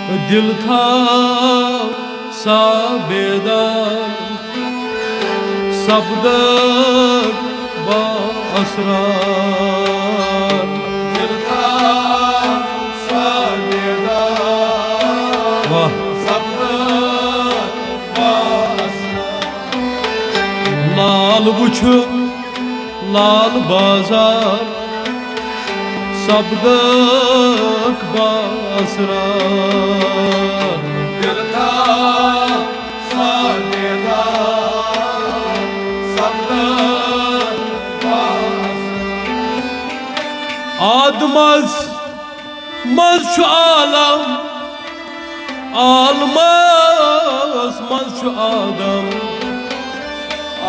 दिल था साबेदार शब्दक बाअसरार दिल था साबेदार वाह शब्दक बाअसरार लाल बुछ लाल बाजार शब्दक बाअसरार दिल था साबेदार शब्दक बाअसरार आदमस मज छु आलम आलमस मज छु आदम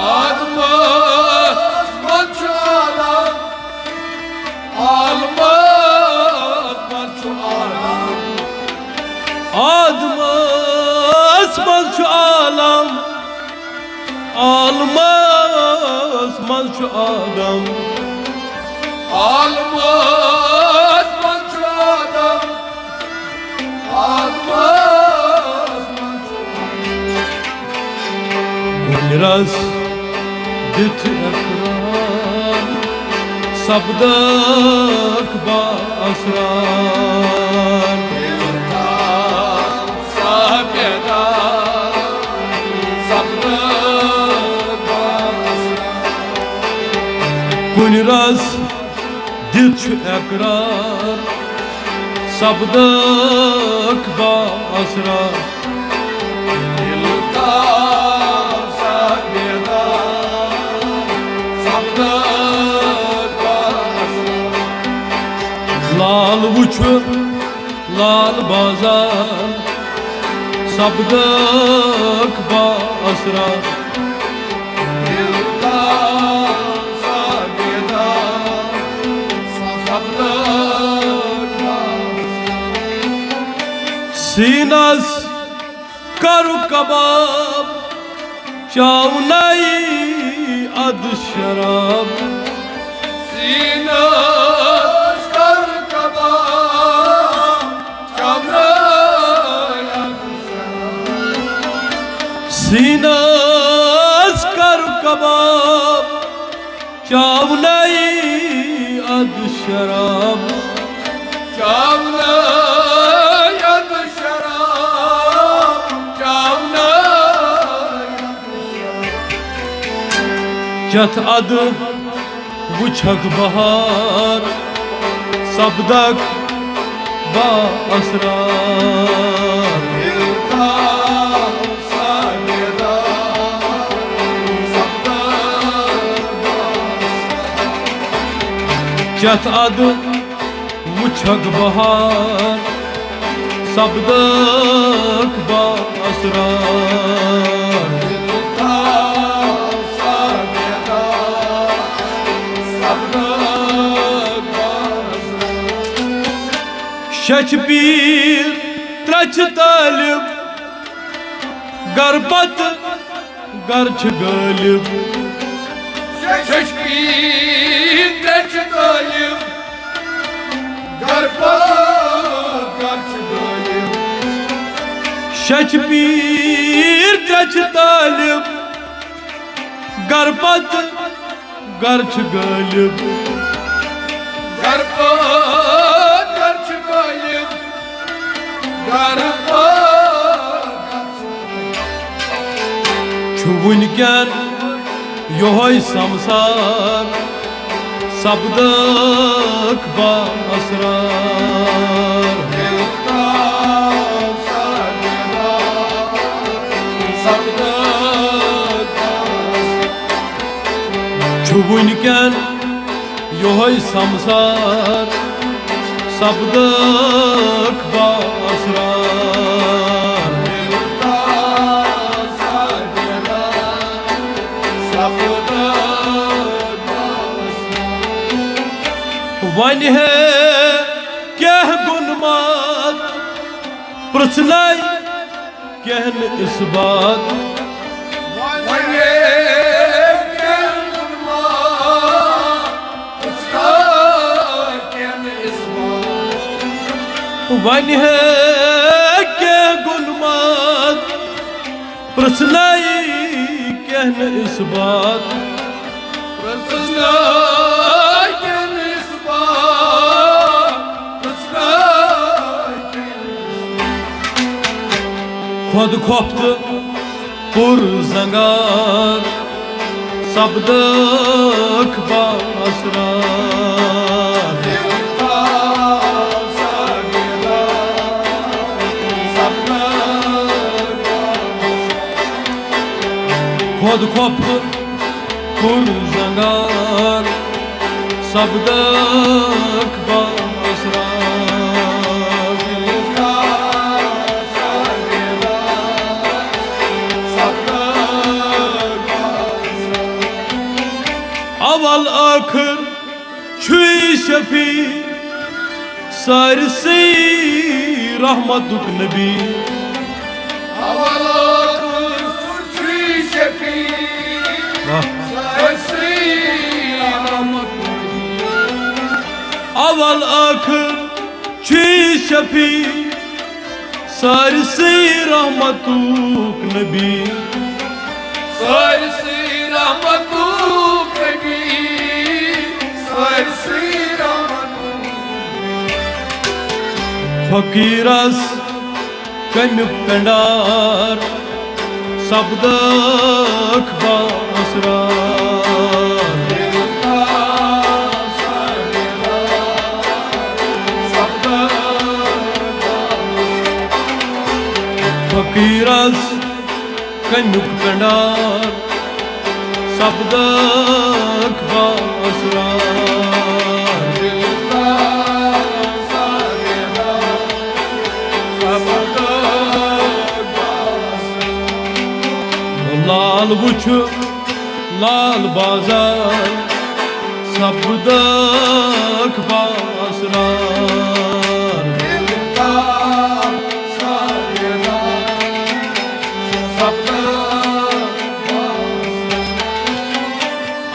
आदमस मज छु आलम आलमस मज छु आलम आदमस मज छु आलम आलमस मज छु आदम आलमस मज छु आदम आलमस मज छु गुलरस दिथ इकरार शब्दक बाअसरार दिल था साबेदार शब्दक बाअसरार गुलरस दिथ इकरार शब्दक बाअसरार दिल था साबेदार शब्दक बाअसरार लाल बुछ लाल बाजार शब्दक बाअसरार दिल था साबेदार शब्दक बाअसरार सीनस करु कबाब चावनाई अद शराब सीनस कर कबाब चमरायत सीनस करु कबाब चावनाई अद शराब चमरायत शराब चमरायत जथ अद वुछक बहार शब्दक बाअसरार दिल था साबेदार शब्दक बाअसरार जथ अद वुछक बहार शब्दक बाअसरार दिल था साबेदार शब्दक बाअसरार शच पीर त्रच तालिब गरपत गर्छ गालिब शशपीर तच गालिब गरपा गच गालिब शच पीर त्रच तालिब गरपत गर्छ गालिब गरपा गच गालिब गरपा छु वुनकन योहै संसार शब्दक बाअसरार दिल था साबेदार शब्दक बाअसरार छु वुनकन योहै संसार शब्दक बाअसरार दिल था साबेदार शब्दक बाअसरार वन है क्या गुनमात प्रश्नय कहन इस बात वने के गुरमा उसका क्या इस बात वन है प्रसनाई कहन इस बात प्रसनाई कहन इस बात प्रसनाई खुद खोफ्त पुर जंगार सबदक बासरार देवता सागेला सपना खुद खोफ्त पुर जंगार सबदक बासरार देवता सागेला सपना अवल आखिर छुई शफी सारसी रहमतुक नबी अवल आखिर छुई शफी सारसी रहमतुक नबी फकीरस कन्युक पेंडार सबदक बासरार फकीरस कन्युक पेंडार सबदक बासरार लाल बुछ लाल बाजार सबदक बासरार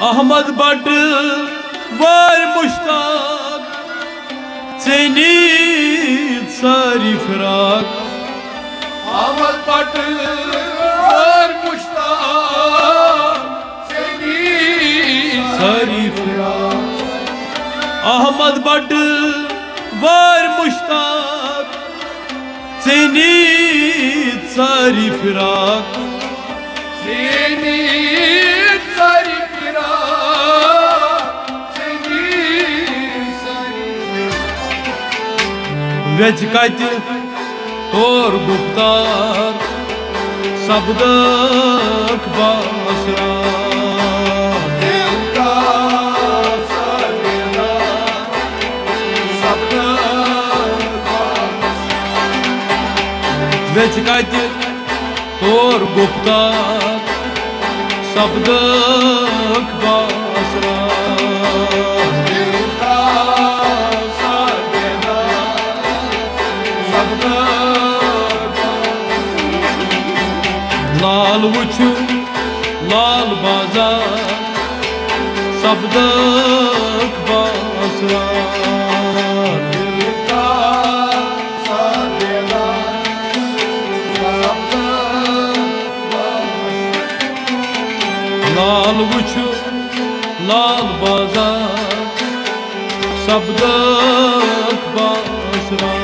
अहमद बट वार मुश्ताक चेनी सारी फिराक अहमद बट वार मुश्ताक सारी फिराक अहमद बट वार मुश्ताक चेनी सारी फिराक वेच कत तोर गुप्तार सबदक बासरार वेच कत तोर गुप्तार सबदक बासरार लाल वुछ लाल बाजार सबदक बासरार लाल वुछ लाल बाजार सबदक बासरार